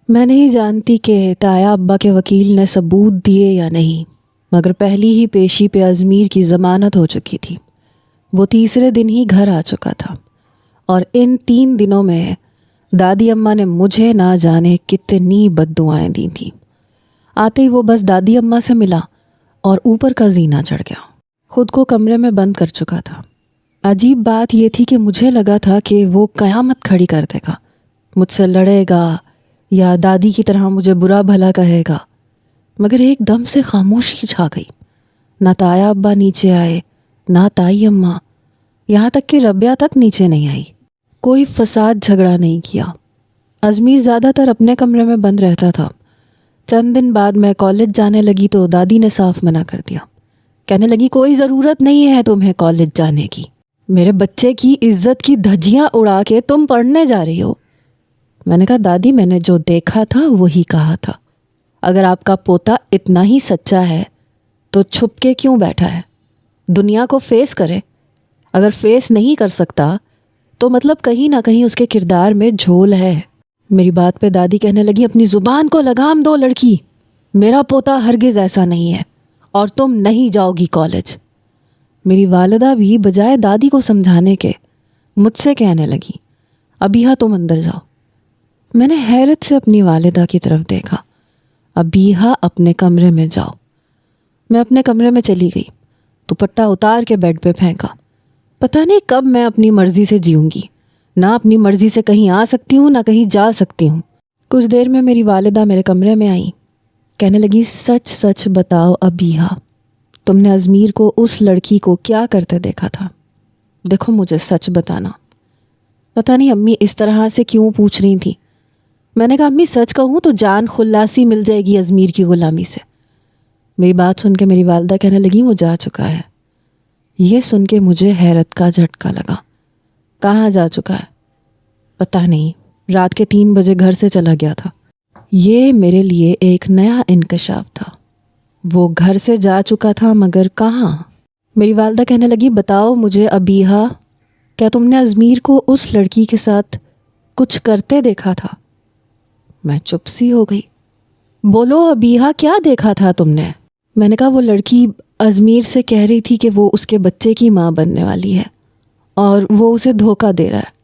میں نہیں جانتی کہ تایا ابا کے وکیل نے ثبوت دیے یا نہیں، مگر پہلی ہی پیشی پہ ازمیر کی ضمانت ہو چکی تھی۔ وہ تیسرے دن ہی گھر آ چکا تھا، اور ان 3 دنوں میں دادی اماں نے مجھے نہ جانے کتنی بددعائیں دی تھیں۔ آتے ہی وہ بس دادی اماں سے ملا اور اوپر کا زینہ چڑھ گیا۔ خود کو کمرے میں بند کر چکا تھا۔ عجیب بات یہ تھی کہ مجھے لگا تھا کہ وہ قیامت کھڑی کر دے گا، مجھ سے لڑے گا یا دادی کی طرح مجھے برا بھلا کہے گا، مگر ایک دم سے خاموشی چھا گئی۔ نہ تایا ابا نیچے آئے، نہ تائی اماں، یہاں تک کہ ربیہ تک نیچے نہیں آئی۔ کوئی فساد جھگڑا نہیں کیا۔ ازمیر زیادہ تر اپنے کمرے میں بند رہتا تھا۔ چند دن بعد میں کالج جانے لگی تو دادی نے صاف منع کر دیا۔ کہنے لگی کوئی ضرورت نہیں ہے تمہیں کالج جانے کی، میرے بچے کی عزت کی دھجیاں اڑا کے تم پڑھنے جا رہی ہو۔ میں نے کہا دادی میں نے جو دیکھا تھا وہی کہا تھا، اگر آپ کا پوتا اتنا ہی سچا ہے تو چھپ کے کیوں بیٹھا ہے؟ دنیا کو فیس کرے، اگر فیس نہیں کر سکتا تو مطلب کہیں نہ کہیں اس کے کردار میں جھول ہے۔ میری بات پہ دادی کہنے لگی اپنی زبان کو لگام دو لڑکی، میرا پوتا ہرگز ایسا نہیں ہے اور تم نہیں جاؤ گی کالج۔ میری والدہ بھی بجائے دادی کو سمجھانے کے مجھ سے کہنے لگی ابیہا تم اندر جاؤ۔ میں نے حیرت سے اپنی والدہ کی طرف دیکھا۔ ابیہا اپنے کمرے میں جاؤ۔ میں اپنے کمرے میں چلی گئی، دوپٹہ اتار کے بیڈ پہ پھینکا۔ پتہ نہیں کب میں اپنی مرضی سے جیوں گی، نہ اپنی مرضی سے کہیں آ سکتی ہوں نہ کہیں جا سکتی ہوں۔ کچھ دیر میں میری والدہ میرے کمرے میں آئی، کہنے لگی سچ سچ بتاؤ ابیہا، تم نے ازمیر کو اس لڑکی کو کیا کرتے دیکھا تھا؟ دیکھو مجھے سچ بتانا۔ پتہ نہیں امی اس طرح سے کیوں پوچھ رہی تھی۔ میں نے کہا امی سچ کہوں تو جان خلاصی مل جائے گی ازمیر کی غلامی سے۔ میری بات سن کے میری والدہ کہنے لگی وہ جا چکا ہے۔ یہ سن کے مجھے حیرت کا جھٹکا لگا۔ کہاں جا چکا ہے؟ پتہ نہیں، رات کے 3 بجے گھر سے چلا گیا تھا۔ یہ میرے لیے ایک نیا انکشاف تھا۔ وہ گھر سے جا چکا تھا مگر کہاں؟ میری والدہ کہنے لگی بتاؤ مجھے ابیہا، کیا تم نے ازمیر کو اس لڑکی کے ساتھ کچھ کرتے دیکھا تھا؟ میں چپ سی ہو گئی۔ بولو ابیہا کیا دیکھا تھا تم نے؟ میں نے کہا وہ لڑکی ازمیر سے کہہ رہی تھی کہ وہ اس کے بچے کی ماں بننے والی ہے اور وہ اسے دھوکہ دے رہا ہے۔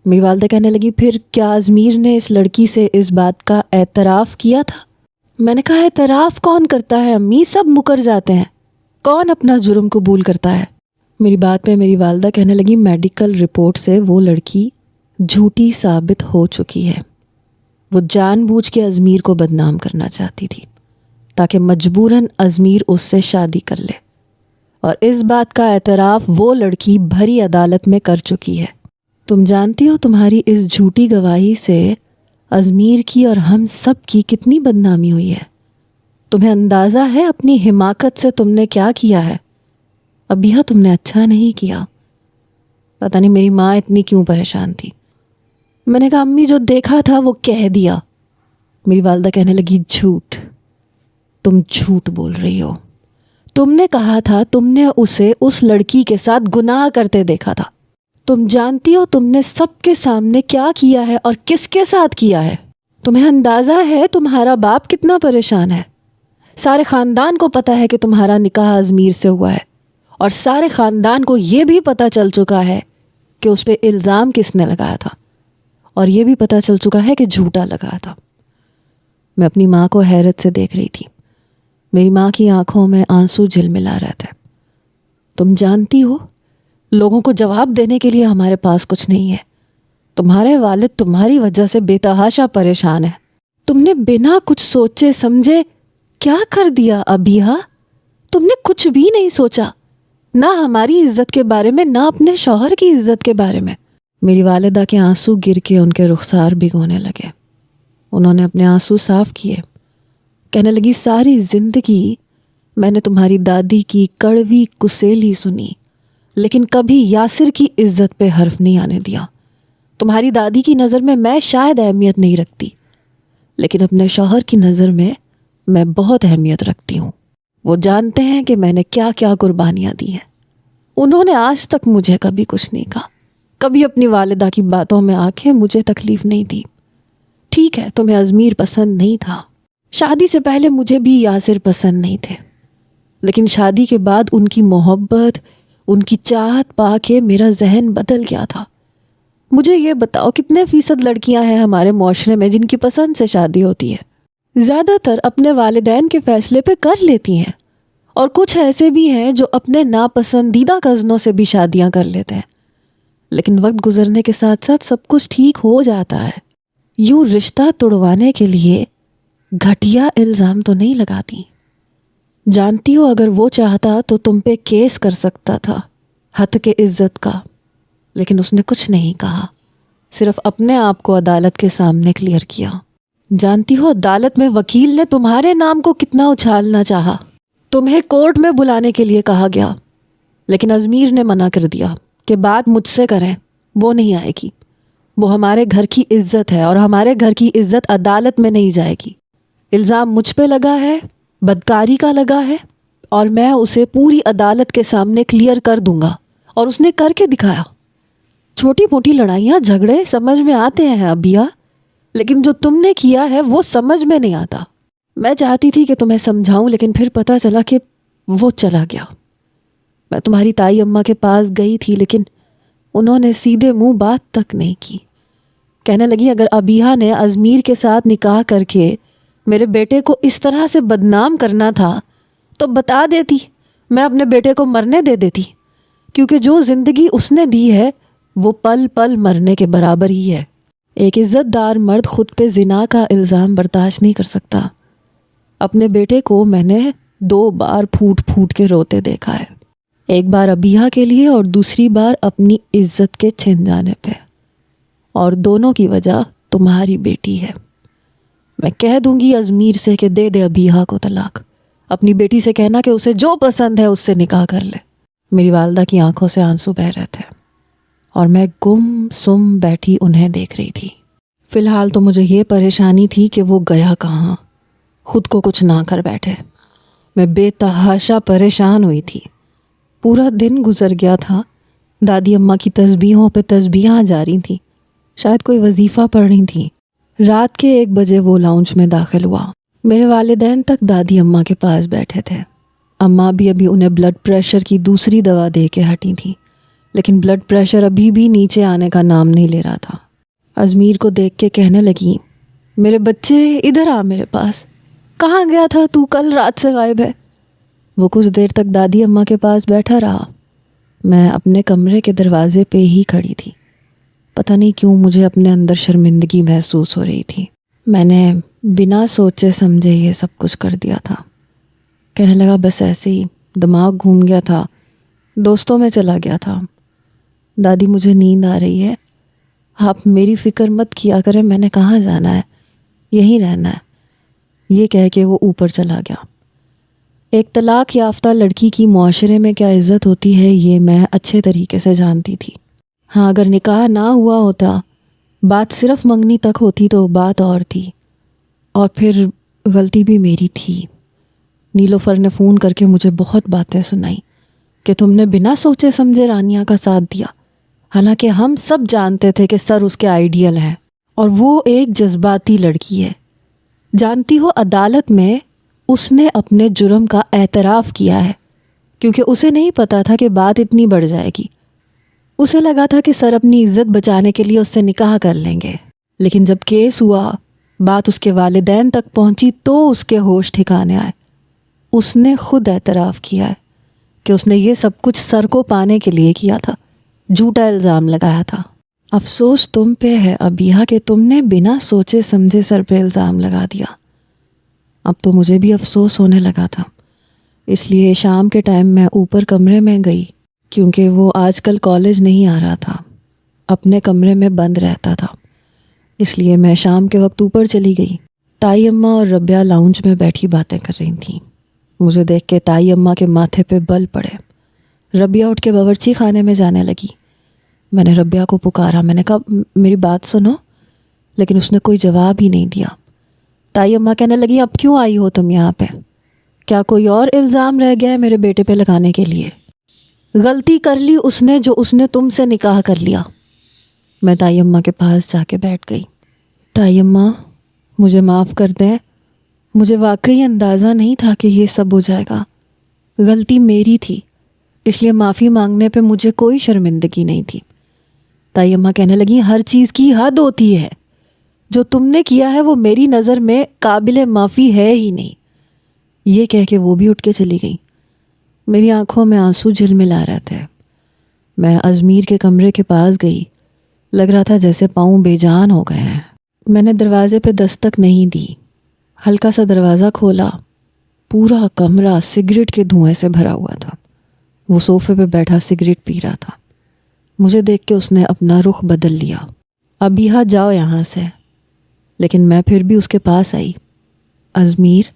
میری والدہ کہنے لگی پھر کیا ازمیر نے اس لڑکی سے اس بات کا اعتراف کیا تھا؟ میں نے کہا اعتراف کون کرتا ہے امی، سب مکر جاتے ہیں، کون اپنا جرم قبول کرتا ہے؟ میری بات پہ میری والدہ کہنے لگی میڈیکل رپورٹ سے وہ لڑکی جھوٹی ثابت ہو چکی ہے۔ وہ جان بوجھ کے ازمیر کو بدنام کرنا چاہتی تھی تاکہ مجبوراً ازمیر اس سے شادی کر لے، اور اس بات کا اعتراف وہ لڑکی بھری عدالت میں کر چکی ہے۔ تم جانتی ہو تمہاری اس جھوٹی گواہی سے ازمیر کی اور ہم سب کی کتنی بدنامی ہوئی ہے۔ تمہیں اندازہ ہے اپنی حماقت سے تم نے کیا کیا ہے؟ ابیہا تم نے اچھا نہیں کیا۔ پتہ نہیں میری ماں اتنی کیوں پریشان تھی۔ میں نے کہا امی جو دیکھا تھا وہ کہہ دیا۔ میری والدہ کہنے لگی جھوٹ، تم جھوٹ بول رہی ہو۔ تم نے کہا تھا تم نے اسے اس لڑکی کے ساتھ گناہ کرتے دیکھا تھا۔ تم جانتی ہو تم نے سب کے سامنے کیا کیا ہے اور کس کے ساتھ کیا ہے؟ تمہیں اندازہ ہے تمہارا باپ کتنا پریشان ہے؟ سارے خاندان کو پتہ ہے کہ تمہارا نکاح ازمیر سے ہوا ہے، اور سارے خاندان کو یہ بھی پتہ چل چکا ہے کہ اس پہ الزام کس نے لگایا تھا، اور یہ بھی پتہ چل چکا ہے کہ جھوٹا لگایا تھا۔ میں اپنی ماں کو حیرت سے دیکھ رہی تھی۔ میری ماں کی آنکھوں میں آنسو جھلملا رہے تھے۔ تم جانتی ہو لوگوں کو جواب دینے کے لیے ہمارے پاس کچھ نہیں ہے۔ تمہارے والد تمہاری وجہ سے بے تحاشا پریشان ہے۔ تم نے بنا کچھ سوچے سمجھے کیا کر دیا ابیہا؟ تم نے کچھ بھی نہیں سوچا، نہ ہماری عزت کے بارے میں نہ اپنے شوہر کی عزت کے بارے میں۔ میری والدہ کے آنسو گر کے ان کے رخسار بھگونے لگے۔ انہوں نے اپنے آنسو صاف کیے، کہنے لگی ساری زندگی میں نے تمہاری دادی کی کڑوی کسیلی سنی، لیکن کبھی یاسر کی عزت پہ حرف نہیں آنے دیا۔ تمہاری دادی کی نظر میں شاید اہمیت نہیں رکھتی، لیکن اپنے شوہر کی نظر میں بہت اہمیت رکھتی ہوں۔ وہ جانتے ہیں کہ میں نے کیا کیا قربانیاں دی ہیں۔ انہوں نے آج تک مجھے کبھی کچھ نہیں کہا، کبھی اپنی والدہ کی باتوں میں آ کے مجھے تکلیف نہیں دی۔ ٹھیک ٹھیک ہے تمہیں ازمیر پسند نہیں تھا، شادی سے پہلے مجھے بھی یاسر پسند نہیں تھے، لیکن شادی کے بعد ان کی محبت، ان کی چاہت پا کے میرا ذہن بدل گیا تھا۔ مجھے یہ بتاؤ کتنے فیصد لڑکیاں ہیں ہمارے معاشرے میں جن کی پسند سے شادی ہوتی ہے؟ زیادہ تر اپنے والدین کے فیصلے پہ کر لیتی ہیں، اور کچھ ایسے بھی ہیں جو اپنے ناپسندیدہ کزنوں سے بھی شادیاں کر لیتے ہیں، لیکن وقت گزرنے کے ساتھ ساتھ سب کچھ ٹھیک ہو جاتا ہے۔ یوں رشتہ توڑوانے کے لیے گھٹیا الزام تو نہیں لگاتی۔ جانتی ہو اگر وہ چاہتا تو تم پہ کیس کر سکتا تھا، حد کے عزت کا، لیکن اس نے کچھ نہیں کہا، صرف اپنے آپ کو عدالت کے سامنے کلیئر کیا۔ جانتی ہو عدالت میں وکیل نے تمہارے نام کو کتنا اچھالنا چاہا، تمہیں کورٹ میں بلانے کے لیے کہا گیا، لیکن ازمیر نے منع کر دیا کہ بات مجھ سے کریں، وہ نہیں آئے گی، وہ ہمارے گھر کی عزت ہے اور ہمارے گھر کی عزت عدالت میں نہیں جائے گی۔ الزام مجھ پہ لگا ہے، بدکاری کا لگا ہے، اور میں اسے پوری عدالت کے سامنے کلیئر کر دوں گا، اور اس نے کر کے دکھایا۔ چھوٹی موٹی لڑائیاں جھگڑے سمجھ میں آتے ہیں ابیا، لیکن جو تم نے کیا ہے وہ سمجھ میں نہیں آتا۔ میں چاہتی تھی کہ تمہیں سمجھاؤں، لیکن پھر پتہ چلا کہ وہ چلا گیا۔ میں تمہاری تائی اماں کے پاس گئی تھی، لیکن انہوں نے سیدھے منہ بات تک نہیں کی۔ کہنے لگی اگر ابیہ نے ازمیر کے ساتھ نکاح کر کے میرے بیٹے کو اس طرح سے بدنام کرنا تھا تو بتا دیتی، میں اپنے بیٹے کو مرنے دے دیتی، کیونکہ جو زندگی اس نے دی ہے وہ پل پل مرنے کے برابر ہی ہے۔ ایک عزت دار مرد خود پہ زنا کا الزام برداشت نہیں کر سکتا۔ اپنے بیٹے کو میں نے 2 بار پھوٹ پھوٹ کے روتے دیکھا ہے، ایک بار ابیہ کے لیے اور دوسری بار اپنی عزت کے چھن جانے پہ، اور دونوں کی وجہ تمہاری بیٹی ہے۔ میں کہہ دوں گی ازمیر سے کہ دے دے ابیہ کو طلاق، اپنی بیٹی سے کہنا کہ اسے جو پسند ہے اس سے نکاح کر لے۔ میری والدہ کی آنکھوں سے آنسو بہہ رہے تھے اور میں گم سم بیٹھی انہیں دیکھ رہی تھی۔ فی الحال تو مجھے یہ پریشانی تھی کہ وہ گیا کہاں، خود کو کچھ نہ کر بیٹھے۔ میں بے تحاشا پریشان ہوئی تھی۔ پورا دن گزر گیا تھا، دادی اماں کی تسبیحوں پہ تسبیحاں جاری تھیں، شاید کوئی وظیفہ پڑھ رہی تھیں۔ رات کے 1 بجے وہ لاؤنج میں داخل ہوا۔ میرے والدین تک دادی اماں کے پاس بیٹھے تھے۔ اماں بھی ابھی انہیں بلڈ پریشر کی دوسری دوا دے کے ہٹی تھیں، لیکن بلڈ پریشر ابھی بھی نیچے آنے کا نام نہیں لے رہا تھا۔ ازمیر کو دیکھ کے کہنے لگی میرے بچے ادھر آ میرے پاس، کہاں گیا تھا تو، کل رات سے غائب ہے۔ وہ کچھ دیر تک دادی اماں کے پاس بیٹھا رہا۔ میں اپنے کمرے کے دروازے پہ ہی کھڑی تھی۔ پتہ نہیں کیوں مجھے اپنے اندر شرمندگی محسوس ہو رہی تھی۔ میں نے بنا سوچے سمجھے یہ سب کچھ کر دیا تھا۔ کہنے لگا بس ایسے ہی دماغ گھوم گیا تھا، دوستوں میں چلا گیا تھا۔ دادی مجھے نیند آ رہی ہے، آپ میری فکر مت کیا کریں، میں نے کہاں جانا ہے، یہیں رہنا ہے، یہ کہہ کے وہ اوپر چلا گیا۔ ایک طلاق یافتہ لڑکی کی معاشرے میں کیا عزت ہوتی ہے یہ میں اچھے طریقے سے جانتی تھی۔ ہاں اگر نکاح نہ ہوا ہوتا، بات صرف منگنی تک ہوتی تو بات اور تھی، اور پھر غلطی بھی میری تھی۔ نیلوفر نے فون کر کے مجھے بہت باتیں سنائی کہ تم نے بنا سوچے سمجھے رانیہ کا ساتھ دیا، حالانکہ ہم سب جانتے تھے کہ سر اس کے آئیڈیل ہیں اور وہ ایک جذباتی لڑکی ہے۔ جانتی ہو عدالت میں اس نے اپنے جرم کا اعتراف کیا ہے، کیونکہ اسے نہیں پتا تھا کہ بات اتنی بڑھ جائے گی۔ اسے لگا تھا کہ سر اپنی عزت بچانے کے لیے اس سے نکاح کر لیں گے، لیکن جب کیس ہوا، بات اس کے والدین تک پہنچی تو اس کے ہوش ٹھکانے آئے۔ اس نے خود اعتراف کیا ہے کہ اس نے یہ سب کچھ سر کو پانے کے لیے کیا تھا، جھوٹا الزام لگایا تھا۔ افسوس تم پہ ہے ابیہ کہ تم نے بنا سوچے سمجھے سر پہ الزام لگا دیا۔ اب تو مجھے بھی افسوس ہونے لگا تھا، اس لیے شام کے ٹائم میں اوپر کمرے میں گئی، کیونکہ وہ آج کل کالج نہیں آ رہا تھا، اپنے کمرے میں بند رہتا تھا، اس لیے میں شام کے وقت اوپر چلی گئی۔ تائی اماں اور ربیہ لاؤنج میں بیٹھی باتیں کر رہی تھیں۔ مجھے دیکھ کے تائی اماں کے ماتھے پہ بل پڑے۔ ربیہ اٹھ کے باورچی خانے میں جانے لگی۔ میں نے ربیہ کو پکارا، میں نے کہا میری بات سنو، لیکن اس نے کوئی جواب ہی نہیں دیا۔ تائی اماں کہنے لگی اب کیوں آئی ہو تم یہاں پہ؟ کیا کوئی اور الزام رہ گیا ہے میرے بیٹے پہ لگانے کے لیے؟ غلطی کر لی اس نے جو اس نے تم سے نکاح کر لیا۔ میں تائی اماں کے پاس جا کے بیٹھ گئی۔ تائی اماں مجھے معاف کر دیں، مجھے واقعی اندازہ نہیں تھا کہ یہ سب ہو جائے گا۔ غلطی میری تھی، اس لیے معافی مانگنے پہ مجھے کوئی شرمندگی نہیں تھی۔ تائی اماں کہنے لگی ہر چیز کی حد ہوتی ہے، جو تم نے کیا ہے وہ میری نظر میں قابل معافی ہے ہی نہیں۔ یہ کہہ کے وہ بھی اٹھ کے چلی گئی۔ میری آنکھوں میں آنسو جھلملا رہے تھے۔ میں ازمیر کے کمرے کے پاس گئی، لگ رہا تھا جیسے پاؤں بے جان ہو گئے ہیں۔ میں نے دروازے پہ دستک نہیں دی، ہلکا سا دروازہ کھولا۔ پورا کمرہ سگریٹ کے دھوئیں سے بھرا ہوا تھا۔ وہ صوفے پہ بیٹھا سگریٹ پی رہا تھا۔ مجھے دیکھ کے اس نے اپنا رخ بدل لیا۔ ابیہا جاؤ یہاں سے، لیکن میں پھر بھی اس کے پاس آئی۔ ازمیر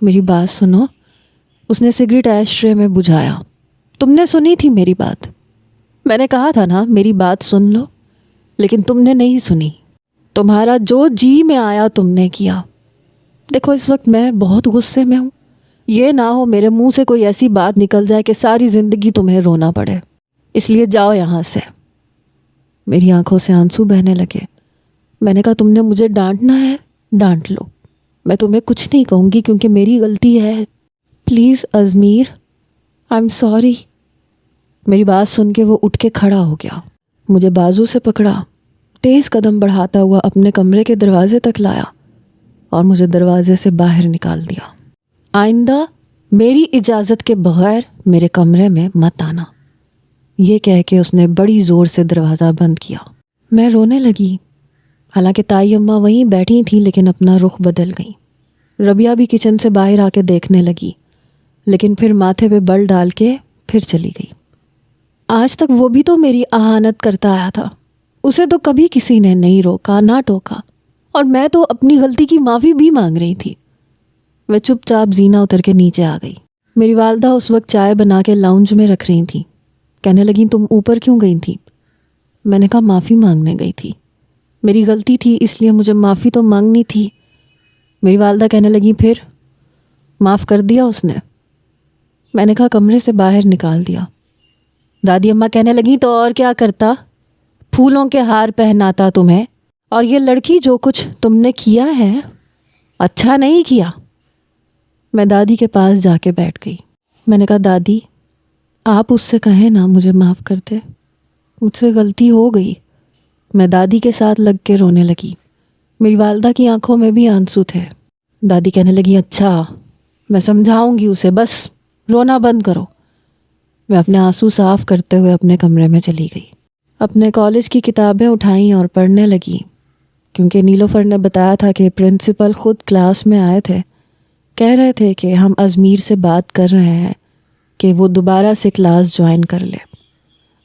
میری بات سنو۔ اس نے سگریٹ ایش ٹرے میں بجھایا۔ تم نے سنی تھی میری بات؟ میں نے کہا تھا نا میری بات سن لو، لیکن تم نے نہیں سنی۔ تمہارا جو جی میں آیا تم نے کیا۔ دیکھو اس وقت میں بہت غصے میں ہوں، یہ نہ ہو میرے منہ سے کوئی ایسی بات نکل جائے کہ ساری زندگی تمہیں رونا پڑے، اس لیے جاؤ یہاں سے۔ میری آنکھوں سے آنسو بہنے لگے۔ میں نے کہا تم نے مجھے ڈانٹنا ہے، ڈانٹ لو، میں تمہیں کچھ نہیں کہوں گی کیونکہ میری غلطی ہے۔ Please Izmir, I am sorry. میری بات سن کے وہ اٹھ کے کھڑا ہو گیا، مجھے بازو سے پکڑا، تیز قدم بڑھاتا ہوا اپنے کمرے کے دروازے تک لایا اور مجھے دروازے سے باہر نکال دیا۔ آئندہ میری اجازت کے بغیر میرے کمرے میں مت آنا، یہ کہہ کے اس نے بڑی زور سے دروازہ بند کیا۔ میں رونے لگی، حالانکہ تائی اماں وہیں بیٹھی تھیں لیکن اپنا رخ بدل گئیں۔ ربیہ بھی کچن سے باہر آ کے دیکھنے لگی، لیکن پھر ماتھے پہ بل ڈال کے پھر چلی گئی۔ آج تک وہ بھی تو میری اہانت کرتا آیا تھا، اسے تو کبھی کسی نے نہیں روکا نہ ٹوکا، اور میں تو اپنی غلطی کی معافی بھی مانگ رہی تھی۔ میں چپ چاپ زینہ اتر کے نیچے آ گئی۔ میری والدہ اس وقت چائے بنا کے لاؤنج میں رکھ رہی تھیں۔ کہنے لگیں تم اوپر کیوں گئی تھی؟ میں نے کہا معافی مانگنے گئی تھی، میری غلطی تھی اس لیے مجھے معافی تو مانگنی تھی۔ میری والدہ کہنے لگیں پھر معاف کر دیا اس نے؟ میں نے کہا کمرے سے باہر نکال دیا۔ دادی اماں کہنے لگیں تو اور کیا کرتا، پھولوں کے ہار پہناتا تمہیں، اور یہ لڑکی جو کچھ تم نے کیا ہے اچھا نہیں کیا۔ میں دادی کے پاس جا کے بیٹھ گئی۔ میں نے کہا دادی آپ اس سے کہیں نا مجھے معاف کر دے، مجھ سے غلطی ہو گئی۔ میں دادی کے ساتھ لگ کے رونے لگی۔ میری والدہ کی آنکھوں میں بھی آنسو تھے۔ دادی کہنے لگی اچھا میں سمجھاؤں گی اسے، بس رونا بند کرو۔ میں اپنے آنسو صاف کرتے ہوئے اپنے کمرے میں چلی گئی، اپنے کالج کی کتابیں اٹھائیں اور پڑھنے لگی، کیونکہ نیلوفر نے بتایا تھا کہ پرنسپل خود کلاس میں آئے تھے، کہہ رہے تھے کہ ہم ازمیر سے بات کر رہے ہیں کہ وہ دوبارہ سے کلاس جوائن کر لے،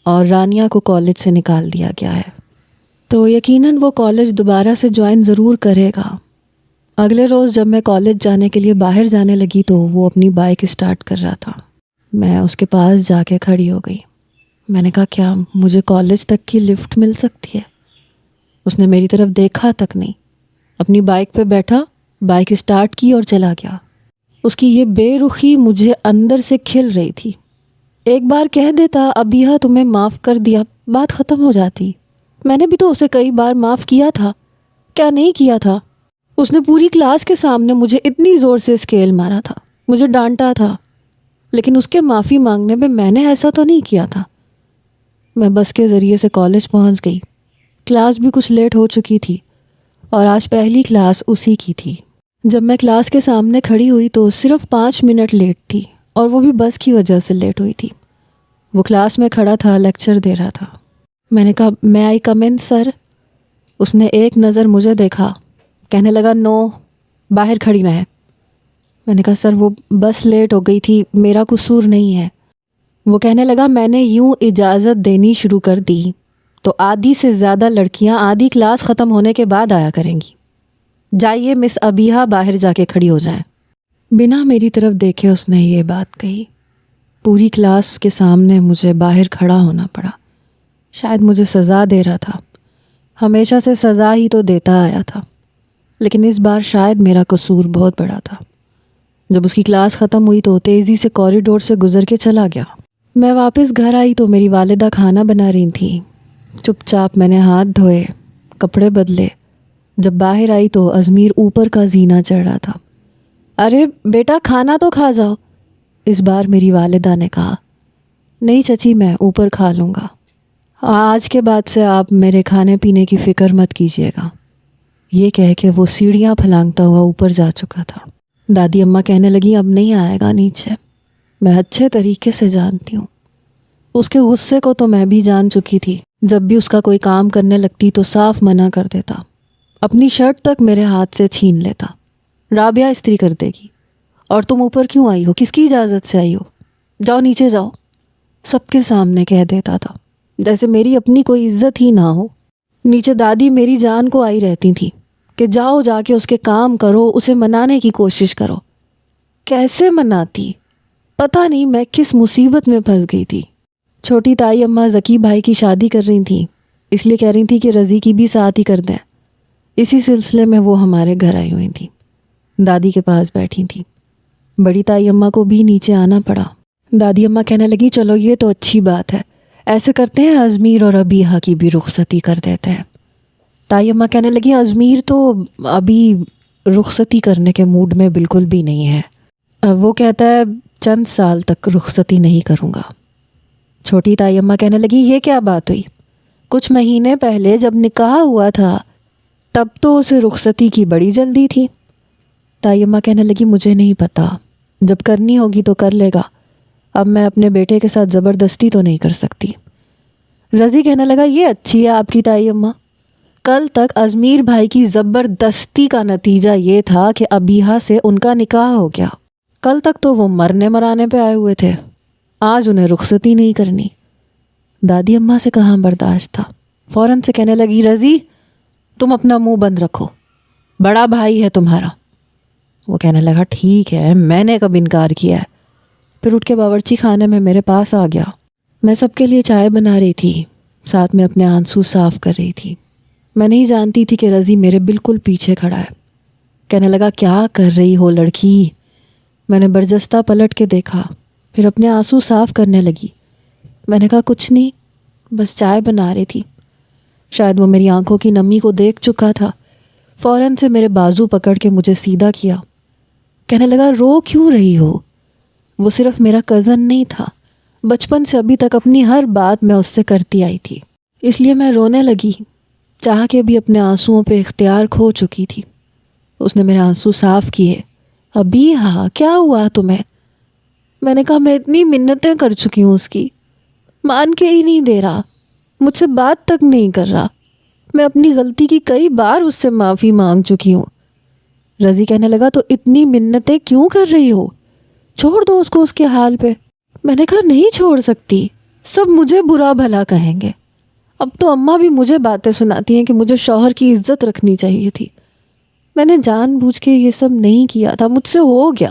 اور رانیہ کو کالج سے نکال دیا گیا ہے، تو یقیناً وہ کالج دوبارہ سے جوائن ضرور کرے گا۔ اگلے روز جب میں کالج جانے کے لیے باہر جانے لگی تو وہ اپنی بائک اسٹارٹ کر رہا تھا۔ میں اس کے پاس جا کے کھڑی ہو گئی۔ میں نے کہا کیا مجھے کالج تک کی لفٹ مل سکتی ہے؟ اس نے میری طرف دیکھا تک نہیں، اپنی بائک پہ بیٹھا، بائک اسٹارٹ کی اور چلا گیا۔ اس کی یہ بے رخی مجھے اندر سے کھل رہی تھی۔ ایک بار کہہ دیتا ابیہا تمہیں معاف کر دیا، بات ختم ہو جاتی۔ میں نے بھی تو اسے کئی بار معاف کیا تھا، کیا نہیں کیا تھا؟ اس نے پوری کلاس کے سامنے مجھے اتنی زور سے اسکیل مارا تھا، مجھے ڈانٹا تھا، لیکن اس کے معافی مانگنے میں نے ایسا تو نہیں کیا تھا۔ میں بس کے ذریعے سے کالج پہنچ گئی۔ کلاس بھی کچھ لیٹ ہو چکی تھی، اور آج پہلی کلاس اسی کی تھی۔ جب میں کلاس کے سامنے کھڑی ہوئی تو صرف 5 منٹ لیٹ تھی، اور وہ بھی بس کی وجہ سے لیٹ ہوئی تھی۔ وہ کلاس میں کھڑا تھا، لیکچر دے رہا تھا۔ میں نے کہا میں آئی کم ان سر؟ اس نے ایک نظر مجھے دیکھا، کہنے لگا نو، باہر کھڑی رہیں۔ میں نے کہا سر وہ بس لیٹ ہو گئی تھی، میرا قصور نہیں ہے۔ وہ کہنے لگا میں نے یوں اجازت دینی شروع کر دی تو آدھی سے زیادہ لڑکیاں آدھی کلاس ختم ہونے کے بعد آیا کریں گی۔ جائیے مس ابیہا باہر جا کے کھڑی ہو جائیں۔ بنا میری طرف دیکھے اس نے یہ بات کہی۔ پوری کلاس کے سامنے مجھے باہر کھڑا ہونا پڑا۔ شاید مجھے سزا دے رہا تھا، ہمیشہ سے سزا ہی تو دیتا آیا تھا، لیکن اس بار شاید میرا قصور بہت بڑا تھا۔ جب اس کی کلاس ختم ہوئی تو تیزی سے کوریڈور سے گزر کے چلا گیا۔ میں واپس گھر آئی تو میری والدہ کھانا بنا رہی تھیں۔ چپ چاپ میں نے ہاتھ دھوئے، کپڑے بدلے، جب باہر آئی تو ازمیر اوپر کا زینہ چڑھ رہا تھا۔ ارے بیٹا کھانا تو کھا جاؤ، اس بار میری والدہ نے کہا۔ نہیں چچی، میں اوپر کھا لوں گا، آج کے بعد سے آپ میرے کھانے پینے کی فکر مت کیجیے گا۔ یہ کہہ کے وہ سیڑھیاں پھلانگتا ہوا اوپر جا چکا تھا۔ دادی اماں کہنے لگی اب نہیں آئے گا نیچے، میں اچھے طریقے سے جانتی ہوں۔ اس کے غصے کو تو میں بھی جان چکی تھی، جب بھی اس کا کوئی کام کرنے لگتی تو صاف منع کر دیتا، اپنی شرٹ تک میرے ہاتھ سے چھین لیتا۔ رابعہ استری کر دے گی، اور تم اوپر کیوں آئی ہو، کس کی اجازت سے آئی ہو، جاؤ نیچے جاؤ، سب کے سامنے کہہ دیتا تھا، جیسے میری اپنی کوئی عزت ہی نہ ہو۔ نیچے دادی میری جان کو آئی رہتی تھی کہ جاؤ جا کے اس کے کام کرو، اسے منانے کی کوشش کرو۔ کیسے مناتی؟ پتہ نہیں میں کس مصیبت میں پھنس گئی تھی۔ چھوٹی تائی اماں ذکی بھائی کی شادی کر رہی تھیں، اس لیے کہہ رہی تھی کہ رضی کی بھی ساتھ ہی کر دیں۔ اسی سلسلے میں وہ ہمارے گھر آئی ہوئی تھیں، دادی کے پاس بیٹھی تھیں۔ بڑی تائی اماں کو بھی نیچے آنا پڑا۔ دادی اماں کہنے لگی چلو یہ تو اچھی بات ہے، ایسے کرتے ہیں ازمیر اور ابیحہ کی بھی رخصتی کر دیتے ہیں۔ تائی اماں کہنے لگی ازمیر تو ابھی رخصتی کرنے کے موڈ میں بالکل بھی نہیں ہے، وہ کہتا ہے چند سال تک رخصتی نہیں کروں گا۔ چھوٹی تائی اماں کہنے لگی یہ کیا بات ہوئی، کچھ مہینے پہلے جب نکاح ہوا تھا تب تو اسے رخصتی کی بڑی جلدی تھی۔ تائی اماں کہنے لگی مجھے نہیں پتا، جب کرنی ہوگی تو کر لے گا، اب میں اپنے بیٹے کے ساتھ زبردستی تو نہیں کر سکتی۔ رضی کہنے لگا یہ اچھی ہے آپ کی تائی اماں، کل تک ازمیر بھائی کی زبردستی کا نتیجہ یہ تھا کہ ابیحہ سے ان کا نکاح ہو گیا، کل تک تو وہ مرنے مرانے پہ آئے ہوئے تھے، آج انہیں رخصتی نہیں کرنی۔ دادی اماں سے کہاں برداشت تھا، فوراً سے کہنے لگی رضی تم اپنا منہ بند رکھو، بڑا بھائی ہے تمہارا۔ وہ کہنے لگا ٹھیک ہے، میں نے کب انکار کیا ہے۔ پھر اٹھ کے باورچی خانے میں میرے پاس آ گیا۔ میں سب کے لیے چائے بنا رہی تھی، ساتھ میں اپنے آنسو صاف کر رہی تھی۔ میں نہیں جانتی تھی کہ رضی میرے بالکل پیچھے کھڑا ہے۔ کہنے لگا کیا کر رہی ہو لڑکی؟ میں نے برجستہ پلٹ کے دیکھا، پھر اپنے آنسو صاف کرنے لگی۔ میں نے کہا کچھ نہیں، بس چائے بنا رہی تھی۔ شاید وہ میری آنکھوں کی نمی کو دیکھ چکا تھا، فوراً سے میرے بازو پکڑ کے مجھے سیدھا کیا۔ کہنے لگا رو کیوں رہی ہو؟ وہ صرف میرا کزن نہیں تھا، بچپن سے ابھی تک اپنی ہر بات میں اس سے کرتی آئی تھی، اس لیے میں رونے لگی، چاہ کے بھی اپنے آنسوؤں پہ اختیار کھو چکی تھی۔ اس نے میرے آنسو صاف کیے۔ ابیحہ کیا ہوا تمہیں؟ میں نے کہا میں اتنی منتیں کر چکی ہوں اس کی، مان کے ہی نہیں دے رہا، مجھ سے بات تک نہیں کر رہا، میں اپنی غلطی کی کئی بار اس سے معافی مانگ چکی ہوں۔ رضی کہنے لگا تو اتنی منتیں کیوں کر رہی ہو، چھوڑ دو اس کو اس کے حال پہ۔ میں نے کہا نہیں چھوڑ سکتی، سب مجھے برا بھلا کہیں گے، اب تو اماں بھی مجھے باتیں سناتی ہیں کہ مجھے شوہر کی عزت رکھنی چاہیے تھی، میں نے جان بوجھ کے یہ سب نہیں کیا تھا، مجھ سے ہو گیا،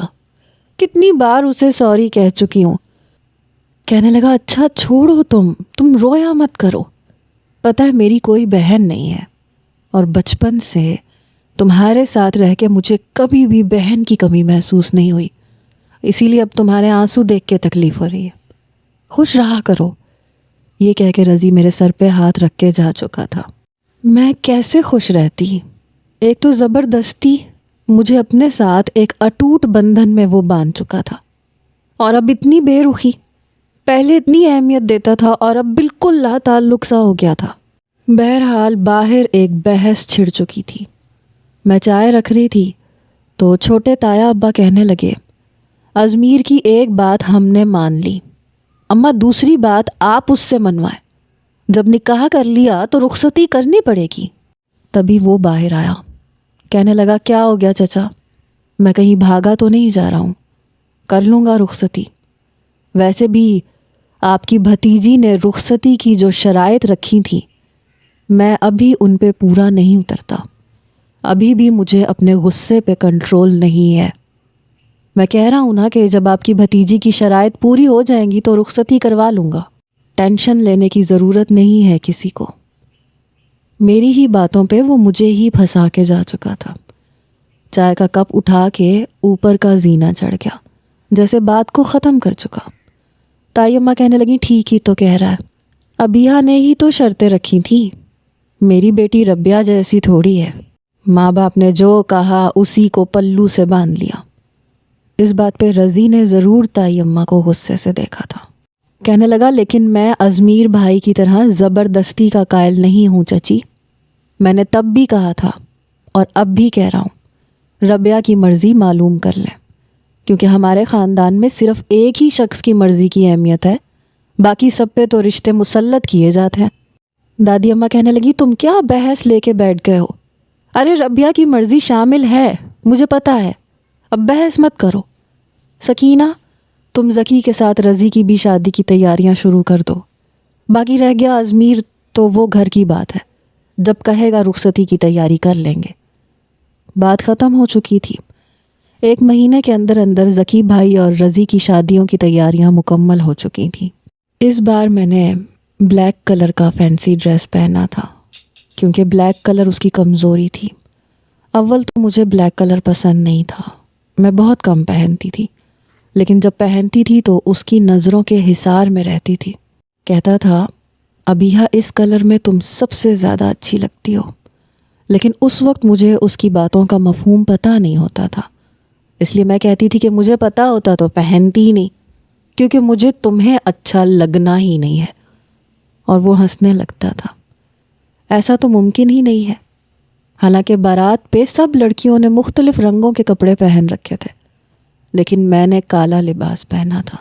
کتنی بار اسے سوری کہہ چکی ہوں۔ کہنے لگا اچھا چھوڑو تم رویا مت کرو، پتہ ہے میری کوئی بہن نہیں ہے، اور بچپن سے تمہارے ساتھ رہ کے مجھے کبھی بھی بہن کی کمی محسوس نہیں ہوئی، اسی لیے اب تمہارے آنسو دیکھ کے تکلیف ہو رہی ہے، خوش رہا کرو۔ یہ کہہ کے رضی میرے سر پہ ہاتھ رکھ کے جا چکا تھا۔ میں کیسے خوش رہتی؟ ایک تو زبردستی مجھے اپنے ساتھ ایک اٹوٹ بندھن میں وہ باندھ چکا تھا، اور اب اتنی بے رخی، پہلے اتنی اہمیت دیتا تھا اور اب بالکل لا تعلق سا ہو گیا تھا۔ بہرحال باہر ایک بحث چھڑ چکی تھی۔ میں چائے رکھ رہی تھی تو چھوٹے تایا ابا کہنے لگے ازمیر کی ایک بات ہم نے مان لی، اماں دوسری بات آپ اس سے منوائیں، جب نکاح کر لیا تو رخصتی کرنی پڑے گی۔ تبھی وہ باہر آیا، کہنے لگا کیا ہو گیا چچا؟ میں کہیں بھاگا تو نہیں جا رہا ہوں، کر لوں گا رخصتی، ویسے بھی آپ کی بھتیجی نے رخصتی کی جو شرائط رکھی تھیں میں ابھی ان پہ پورا نہیں اترتا، ابھی بھی مجھے اپنے غصے پہ کنٹرول نہیں ہے۔ میں کہہ رہا ہوں نا کہ جب آپ کی بھتیجی کی شرائط پوری ہو جائیں گی تو رخصتی کروا لوں گا، ٹینشن لینے کی ضرورت نہیں ہے کسی کو۔ میری ہی باتوں پہ وہ مجھے ہی پھنسا کے جا چکا تھا۔ چائے کا کپ اٹھا کے اوپر کا زینہ چڑھ گیا، جیسے بات کو ختم کر چکا۔ تائی اماں کہنے لگی ٹھیک ہی تو کہہ رہا ہے، ابیحہ نے ہی تو شرطیں رکھی تھیں، میری بیٹی ربیہ جیسی تھوڑی ہے، ماں باپ نے جو کہا اسی کو پلو سے باندھ لیا۔ اس بات پہ رضی نے ضرور تائی اماں کو غصے سے دیکھا تھا۔ کہنے لگا لیکن میں ازمیر بھائی کی طرح زبردستی کا قائل نہیں ہوں چچی، میں نے تب بھی کہا تھا اور اب بھی کہہ رہا ہوں، ربیہ کی مرضی معلوم کر لیں، کیونکہ ہمارے خاندان میں صرف ایک ہی شخص کی مرضی کی اہمیت ہے، باقی سب پہ تو رشتے مسلط کیے جاتے ہیں۔ دادی اماں کہنے لگی تم کیا بحث لے کے بیٹھ گئے ہو؟ ارے ربیہ کی مرضی شامل ہے، مجھے پتہ ہے، اب بحث مت کرو۔ سکینہ تم ذکی کے ساتھ رضی کی بھی شادی کی تیاریاں شروع کر دو، باقی رہ گیا ازمیر تو وہ گھر کی بات ہے، جب کہے گا رخصتی کی تیاری کر لیں گے۔ بات ختم ہو چکی تھی۔ 1 مہینے کے اندر اندر ذکی بھائی اور رضی کی شادیوں کی تیاریاں مکمل ہو چکی تھیں۔ اس بار میں نے بلیک کلر کا فینسی ڈریس پہنا تھا، کیونکہ بلیک کلر اس کی کمزوری تھی۔ اول تو مجھے بلیک کلر پسند نہیں تھا، میں بہت کم پہنتی تھی، لیکن جب پہنتی تھی تو اس کی نظروں کے حصار میں رہتی تھی۔ کہتا تھا ابیہا اس کلر میں تم سب سے زیادہ اچھی لگتی ہو، لیکن اس وقت مجھے اس کی باتوں کا مفہوم پتہ نہیں ہوتا تھا، اس لیے میں کہتی تھی کہ مجھے پتہ ہوتا تو پہنتی ہی نہیں، کیونکہ مجھے تمہیں اچھا لگنا ہی نہیں ہے۔ اور وہ ہنسنے لگتا تھا۔ ایسا تو ممکن ہی نہیں ہے، حالانکہ بارات پہ سب لڑکیوں نے مختلف رنگوں کے کپڑے پہن رکھے تھے، لیکن میں نے کالا لباس پہنا تھا۔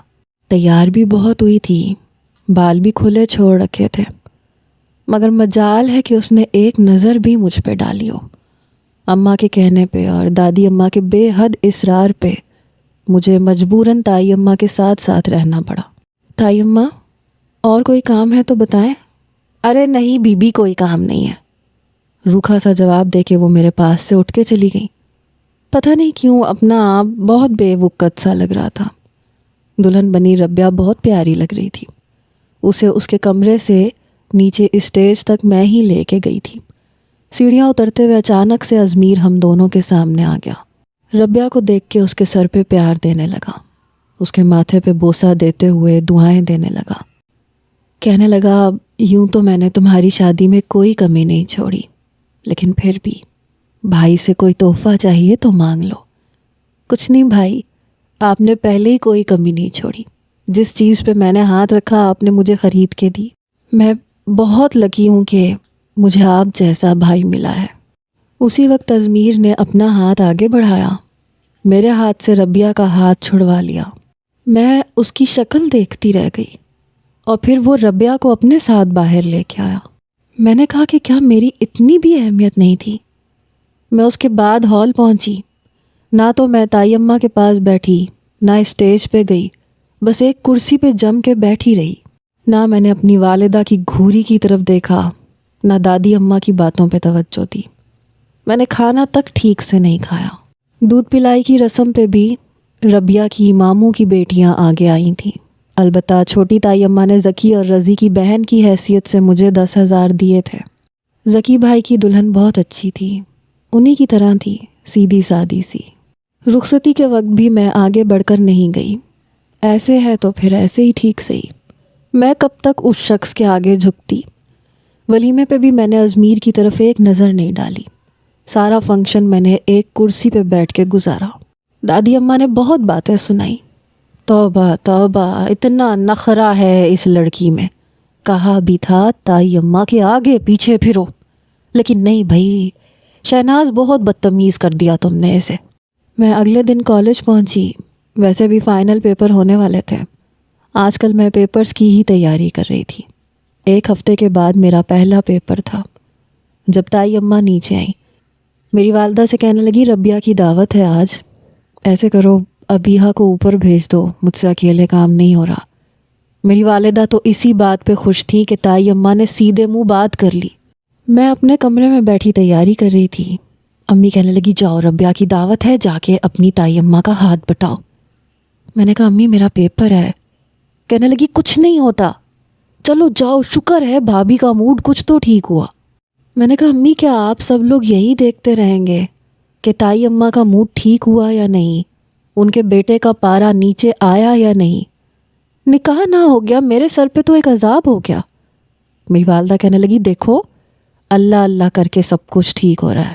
تیار بھی بہت ہوئی تھی، بال بھی کھلے چھوڑ رکھے تھے، مگر مجال ہے کہ اس نے ایک نظر بھی مجھ پہ ڈالی ہو۔ اماں کے کہنے پہ اور دادی اماں کے بے حد اصرار پہ مجھے مجبوراً تائی اماں کے ساتھ ساتھ رہنا پڑا۔ تائی اماں اور کوئی کام ہے تو بتائیں۔ ارے نہیں بی بی کوئی کام نہیں ہے، روکھا سا جواب دے کے وہ میرے پاس سے اٹھ کے چلی گئی۔ پتہ نہیں کیوں اپنا آپ بہت بے وقت سا لگ رہا تھا۔ دلہن بنی ربیہ بہت پیاری لگ رہی تھی۔ اسے اس کے کمرے سے نیچے اسٹیج تک میں ہی لے کے گئی تھی۔ سیڑھیاں اترتے ہوئے اچانک سے ازمیر ہم دونوں کے سامنے آ گیا۔ ربیہ کو دیکھ کے اس کے سر پہ پیار دینے لگا، اس کے ماتھے پہ بوسہ دیتے ہوئے دعائیں دینے لگا۔ کہنے لگا یوں تو میں نے تمہاری شادی میں کوئی کمی نہیں چھوڑی، لیکن پھر بھی بھائی سے کوئی تحفہ چاہیے تو مانگ لو۔ کچھ نہیں بھائی، آپ نے پہلے ہی کوئی کمی نہیں چھوڑی، جس چیز پہ میں نے ہاتھ رکھا آپ نے مجھے خرید کے دی۔ میں بہت لکی ہوں کہ مجھے آپ جیسا بھائی ملا ہے۔ اسی وقت ازمیر نے اپنا ہاتھ آگے بڑھایا، میرے ہاتھ سے ربیہ کا ہاتھ چھڑوا لیا۔ میں اس کی شکل دیکھتی رہ گئی اور پھر وہ ربیہ کو اپنے ساتھ باہر لے کے آیا۔ میں نے کہا کہ کیا میری اتنی بھی اہمیت نہیں تھی؟ میں اس کے بعد ہال پہنچی، نہ تو میں تائی اماں کے پاس بیٹھی، نہ اسٹیج پہ گئی، بس ایک کرسی پہ جم کے بیٹھی رہی۔ نہ میں نے اپنی والدہ کی گھوری کی طرف دیکھا، نہ دادی اماں کی باتوں پہ توجہ دی۔ میں نے کھانا تک ٹھیک سے نہیں کھایا۔ دودھ پلائی کی رسم پہ بھی ربیہ کی ماموں کی بیٹیاں آگے آئی تھیں۔ البتہ چھوٹی تائی اماں نے ذکی اور رضی کی بہن کی حیثیت سے مجھے 10,000 دیے تھے۔ ذکی بھائی کی دلہن بہت اچھی تھی، انہی کی طرح تھی، سیدھی سادی سی۔ رخصتی کے وقت بھی میں آگے بڑھ کر نہیں گئی، ایسے ہے تو پھر ایسے ہی ٹھیک صحیح، میں کب تک اس شخص کے آگے جھکتی۔ ولیمے پہ بھی میں نے ازمیر کی طرف ایک نظر نہیں ڈالی۔ سارا فنکشن میں نے ایک کرسی پہ بیٹھ کے گزارا۔ دادی اماں نے بہت باتیں سنائی۔ توبہ توبہ، اتنا نخرہ ہے اس لڑکی میں، کہا بھی تھا تائی اماں کے آگے پیچھے پھرو، لیکن نہیں بھائی، شہناز بہت بدتمیز کر دیا تم نے اسے۔ میں اگلے دن کالج پہنچی، ویسے بھی فائنل پیپر ہونے والے تھے۔ آج کل میں پیپرز کی ہی تیاری کر رہی تھی۔ 1 ہفتے کے بعد میرا پہلا پیپر تھا۔ جب تائی اماں نیچے آئیں، میری والدہ سے کہنے لگی ربیہ کی دعوت ہے آج، ایسے کرو ابیہا کو اوپر بھیج دو، مجھ سے اکیلے کام نہیں ہو رہا۔ میری والدہ تو اسی بات پہ خوش تھی کہ تائی اماں نے سیدھے منہ بات کر لی۔ میں اپنے کمرے میں بیٹھی تیاری کر رہی تھی، امی کہنے لگی جاؤ ربیہ کی دعوت ہے، جا کے اپنی تائی اماں کا ہاتھ بٹاؤ۔ میں نے کہا امی میرا پیپر ہے۔ کہنے لگی کچھ نہیں ہوتا، چلو جاؤ، شکر ہے بھابھی کا موڈ کچھ تو ٹھیک ہوا۔ میں نے کہا امی کیا آپ سب لوگ یہی دیکھتے رہیں گے کہ تائی اماں کا موڈ ٹھیک ہوا یا نہیں، ان کے بیٹے کا پارا نیچے آیا یا نہیں؟ نکاح نہ ہو گیا، میرے سر پہ تو ایک عذاب ہو گیا۔ میری والدہ کہنے لگی دیکھو اللہ اللہ کر کے سب کچھ ٹھیک ہو رہا ہے،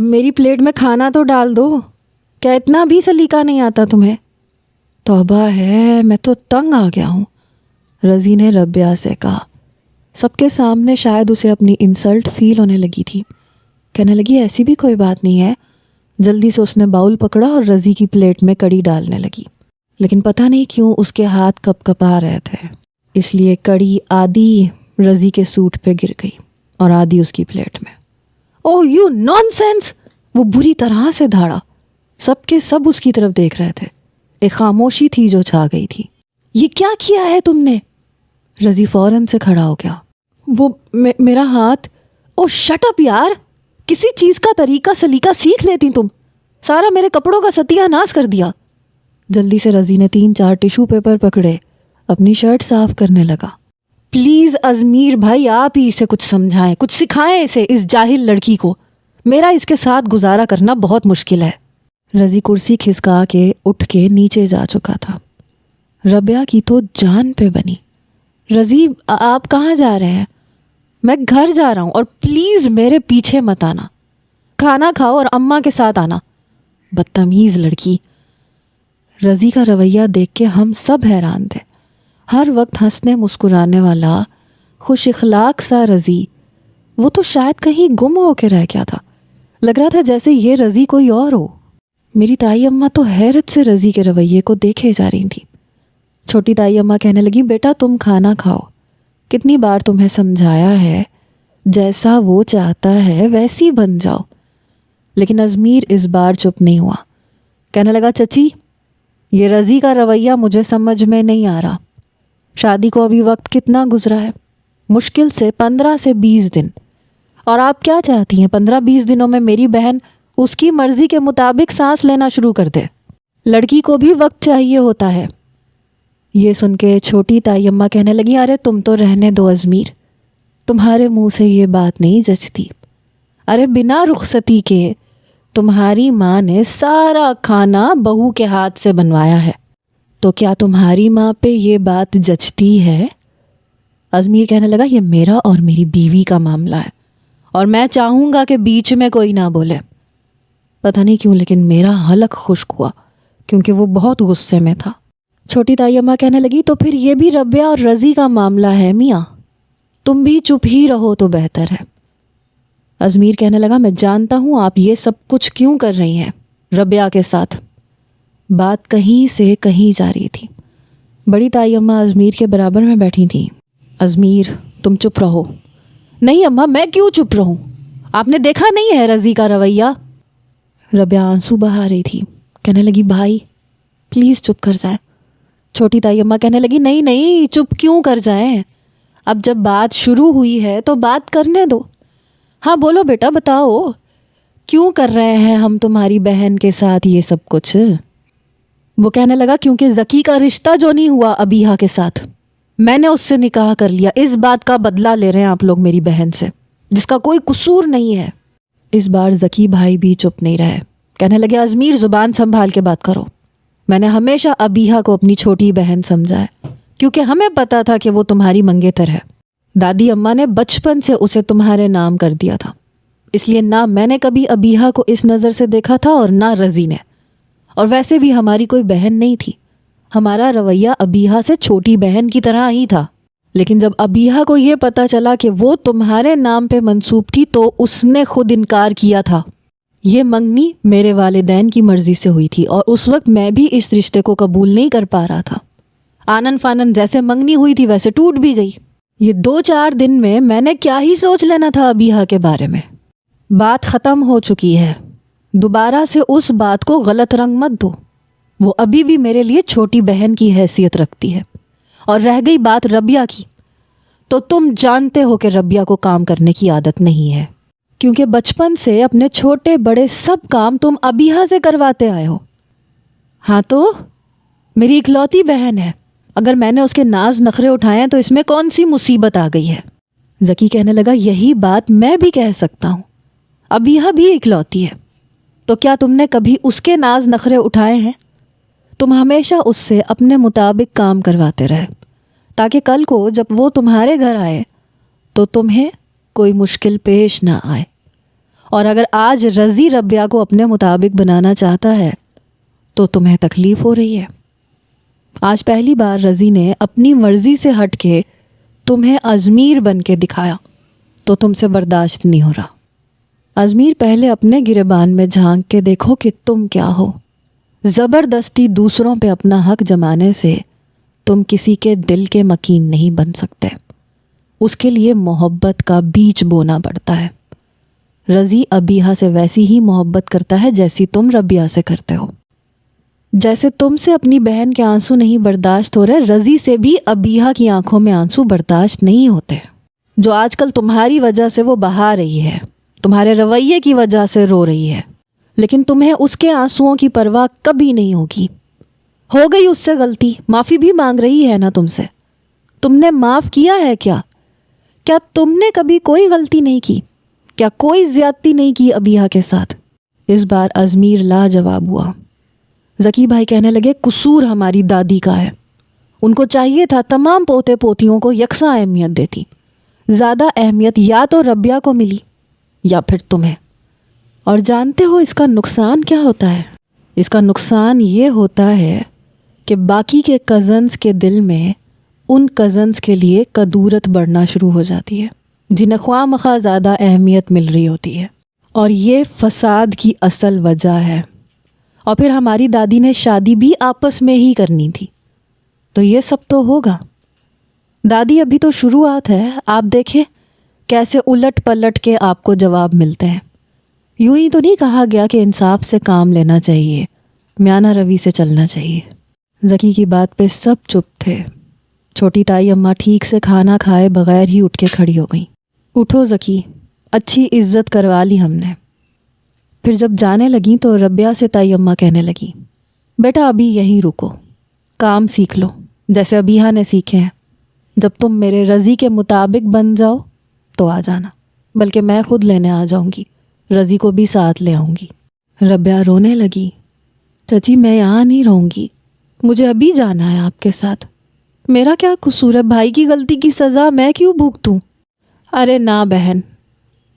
اب میری پلیٹ میں کھانا تو ڈال دو، کیا اتنا بھی سلیقہ نہیں آتا تمہیں؟ توبہ ہے، میں تو تنگ آ گیا ہوں، رضی نے ربیہ سے کہا۔ سب کے سامنے شاید اسے اپنی انسلٹ فیل ہونے لگی تھی۔ کہنے لگی ایسی بھی کوئی بات نہیں ہے۔ جلدی سے اس نے باؤل پکڑا اور رضی کی پلیٹ میں کڑی ڈالنے لگی، لیکن پتہ نہیں کیوں اس کے ہاتھ کپ کپا رہے تھے، اس لیے کڑی آدھی رضی کے سوٹ پہ گر گئی اور آدھی اس کی پلیٹ میں۔ اوہ یو نان سینس! وہ بری طرح سے دھاڑا۔ سب کے سب اس کی طرف دیکھ رہے تھے۔ ایک خاموشی تھی جو چھا گئی تھی۔ یہ کیا کیا ہے تم نے؟ رضی فوراً سے کھڑا ہو گیا۔ وہ میرا ہاتھ۔ او شٹ اپ یار، کسی چیز کا طریقہ سلیقہ سیکھ لیتی تم، سارا میرے کپڑوں کا ستیہ ناش کر دیا۔ جلدی سے رضی نے 3-4 ٹیشو پیپر پکڑے، اپنی شرٹ صاف کرنے لگا۔ پلیز ازمیر بھائی، آپ ہی اسے کچھ سمجھائیں، کچھ سکھائیں اسے، اس جاہل لڑکی کو۔ میرا اس کے ساتھ گزارا کرنا بہت مشکل ہے۔ رضی کرسی کھسکا کے اٹھ کے نیچے جا چکا تھا۔ ربیہ کی تو جان پہ بنی۔ رضی آپ کہاں جا رہے ہیں؟ میں گھر جا رہا ہوں، اور پلیز میرے پیچھے مت آنا، کھانا کھاؤ اور اماں کے ساتھ آنا۔ بدتمیز لڑکی۔ رضی کا رویہ دیکھ کے ہم سب حیران تھے۔ ہر وقت ہنسنے مسکرانے والا خوش اخلاق سا رضی، وہ تو شاید کہیں گم ہو کے رہ گیا تھا۔ لگ رہا تھا جیسے یہ رضی کوئی اور ہو۔ میری تائی اماں تو حیرت سے رضی کے رویے کو دیکھے جا رہی تھی۔ چھوٹی تائی اماں کہنے لگی، بیٹا تم کھانا کھاؤ، کتنی بار تمہیں سمجھایا ہے، جیسا وہ چاہتا ہے ویسی بن جاؤ۔ لیکن ازمیر اس بار چپ نہیں ہوا۔ کہنے لگا، چچی یہ رضی کا رویہ مجھے سمجھ میں نہیں آ رہا۔ شادی کو ابھی وقت کتنا گزرا ہے؟ مشکل سے 15 سے 20 دن، اور آپ کیا چاہتی ہیں 15-20 دنوں میں میری بہن اس کی مرضی کے مطابق سانس لینا شروع کر دے؟ لڑکی کو بھی وقت چاہیے ہوتا ہے۔ یہ سن کے چھوٹی تائی اماں کہنے لگی، ارے تم تو رہنے دو ازمیر، تمہارے منہ سے یہ بات نہیں جچتی۔ ارے بنا رخصتی کے تمہاری ماں نے سارا کھانا بہو کے ہاتھ سے بنوایا ہے، تو کیا تمہاری ماں پہ یہ بات جچتی ہے؟ ازمیر کہنے لگا، یہ میرا اور میری بیوی کا معاملہ ہے، اور میں چاہوں گا کہ بیچ میں کوئی نہ بولے۔ پتہ نہیں کیوں لیکن میرا حلق خشک ہوا، کیونکہ وہ بہت غصے میں تھا۔ چھوٹی تائی اماں کہنے لگی، تو پھر یہ بھی ربیہ اور رضی کا معاملہ ہے میاں، تم بھی چپ ہی رہو تو بہتر ہے۔ ازمیر کہنے لگا، میں جانتا ہوں آپ یہ سب کچھ کیوں کر رہی ہیں ربیہ کے ساتھ۔ بات کہیں سے کہیں جا رہی تھی۔ بڑی تائی اماں ازمیر کے برابر میں بیٹھی تھیں۔ ازمیر تم چپ رہو۔ نہیں اماں، میں کیوں چپ رہوں؟ آپ نے دیکھا نہیں ہے رضی کا رویہ؟ ربیہ آنسو بہا رہی تھی۔ کہنے لگی، بھائی پلیز چپ کر جائے۔ چھوٹی تائی اماں کہنے لگی، نہیں نہیں، چپ کیوں کر جائیں، اب جب بات شروع ہوئی ہے تو بات کرنے دو۔ ہاں بولو بیٹا، بتاؤ کیوں کر رہے ہیں ہم تمہاری بہن کے ساتھ یہ سب کچھ؟ وہ کہنے لگا، کیونکہ ذکی کا رشتہ جو نہیں ہوا ابیہا کے ساتھ، میں نے اس سے نکاح کر لیا، اس بات کا بدلہ لے رہے ہیں آپ لوگ میری بہن سے، جس کا کوئی قصور نہیں ہے۔ اس بار ذکی بھائی بھی چپ نہیں رہے۔ کہنے لگے، ازمیر زبان سنبھال کے بات کرو۔ میں نے ہمیشہ ابیہا کو اپنی چھوٹی بہن سمجھا ہے، کیونکہ ہمیں پتا تھا کہ وہ تمہاری منگیتر ہے۔ دادی اماں نے بچپن سے اسے تمہارے نام کر دیا تھا، اس لیے نہ میں نے کبھی ابیہا کو اس نظر سے دیکھا تھا اور نہ رضی نے، اور ویسے بھی ہماری کوئی بہن نہیں تھی۔ ہمارا رویہ ابیہا سے چھوٹی بہن کی طرح ہی تھا، لیکن جب ابیہا کو یہ پتا چلا کہ وہ تمہارے نام پہ منسوب تھی تو اس نے خود انکار کیا تھا۔ یہ منگنی میرے والدین کی مرضی سے ہوئی تھی، اور اس وقت میں بھی اس رشتے کو قبول نہیں کر پا رہا تھا۔ آنن فانن جیسے منگنی ہوئی تھی ویسے ٹوٹ بھی گئی۔ یہ 2-4 دن میں نے کیا ہی سوچ لینا تھا ابیہا کے بارے میں۔ بات ختم ہو چکی ہے، دوبارہ سے اس بات کو غلط رنگ مت دو۔ وہ ابھی بھی میرے لیے چھوٹی بہن کی حیثیت رکھتی ہے۔ اور رہ گئی بات ربیہ کی، تو تم جانتے ہو کہ ربیہ کو کام کرنے کی عادت نہیں ہے، کیونکہ بچپن سے اپنے چھوٹے بڑے سب کام تم ابیہا سے کرواتے آئے ہو۔ ہاں تو میری اکلوتی بہن ہے، اگر میں نے اس کے ناز نخرے اٹھائے تو اس میں کون سی مصیبت آ گئی ہے؟ ذکی کہنے لگا، یہی بات میں بھی کہہ سکتا ہوں، ابیہا بھی اکلوتی ہے، تو کیا تم نے کبھی اس کے ناز نخرے اٹھائے ہیں؟ تم ہمیشہ اس سے اپنے مطابق کام کرواتے رہے، تاکہ کل کو جب وہ تمہارے گھر آئے تو تمہیں کوئی مشکل پیش نہ آئے۔ اور اگر آج رضی ربیہ کو اپنے مطابق بنانا چاہتا ہے تو تمہیں تکلیف ہو رہی ہے۔ آج پہلی بار رضی نے اپنی مرضی سے ہٹ کے تمہیں ازمیر بن کے دکھایا تو تم سے برداشت نہیں ہو رہا۔ ازمیر پہلے اپنے گریبان میں جھانک کے دیکھو کہ تم کیا ہو۔ زبردستی دوسروں پہ اپنا حق جمانے سے تم کسی کے دل کے مکین نہیں بن سکتے، اس کے لیے محبت کا بیج بونا پڑتا ہے۔ رضی ابیہا سے ویسی ہی محبت کرتا ہے جیسی تم ربیہ سے کرتے ہو۔ جیسے تم سے اپنی بہن کے آنسو نہیں برداشت ہو رہے، رضی سے بھی ابیہا کی آنکھوں میں آنسو برداشت نہیں ہوتے، جو آج کل تمہاری وجہ سے وہ بہا رہی ہے، تمہارے رویے کی وجہ سے رو رہی ہے، لیکن تمہیں اس کے آنسوؤں کی پرواہ کبھی نہیں ہوگی۔ ہو گئی اس سے غلطی، معافی بھی مانگ رہی ہے نا تم سے۔ تم نے معاف کیا ہے کیا تم نے کبھی کوئی غلطی نہیں کی؟ کیا کوئی زیادتی نہیں کی ابیہا کے ساتھ؟ اس بار ازمیر لاجواب ہوا۔ ذکی بھائی کہنے لگے قصور ہماری دادی کا ہے، ان کو چاہیے تھا تمام پوتے پوتیوں کو یکساں اہمیت دیتی، زیادہ اہمیت یا تو ربیہ کو ملی یا پھر تمہیں۔ اور جانتے ہو اس کا نقصان کیا ہوتا ہے؟ اس کا نقصان یہ ہوتا ہے کہ باقی کے کزنز کے دل میں ان کزنز کے لیے کدورت بڑھنا شروع ہو جاتی ہے جنہیں خواہ مخواہ زیادہ اہمیت مل رہی ہوتی ہے، اور یہ فساد کی اصل وجہ ہے۔ اور پھر ہماری دادی نے شادی بھی آپس میں ہی کرنی تھی، تو یہ سب تو ہوگا۔ دادی ابھی تو شروعات ہے، آپ دیکھیں کیسے الٹ پلٹ کے آپ کو جواب ملتے ہیں۔ یوں ہی تو نہیں کہا گیا کہ انصاف سے کام لینا چاہیے، میانہ روی سے چلنا چاہیے۔ ذکی کی بات پہ سب چپ تھے۔ چھوٹی تائی اماں ٹھیک سے کھانا کھائے بغیر ہی اٹھ کے کھڑی ہو گئیں۔ اٹھو ذکی، اچھی عزت کروا لی ہم نے۔ پھر جب جانے لگیں تو ربیہ سے تائی اماں کہنے لگیں، بیٹا ابھی یہیں رکو، کام سیکھ لو جیسے ابیہا نے سیکھے ہیں۔ جب تم میرے رضی کے مطابق بن جاؤ تو آ جانا، بلکہ میں خود لینے آ جاؤں گی، رضی کو بھی ساتھ لے آؤں گی۔ ربیہ رونے لگی، چچی میں یہاں نہیں رہوں گی، مجھے ابھی جانا ہے آپ کے ساتھ۔ میرا کیا قصور ہے؟ بھائی کی غلطی کی سزا میں کیوں بھگتوں؟ ارے نہ بہن،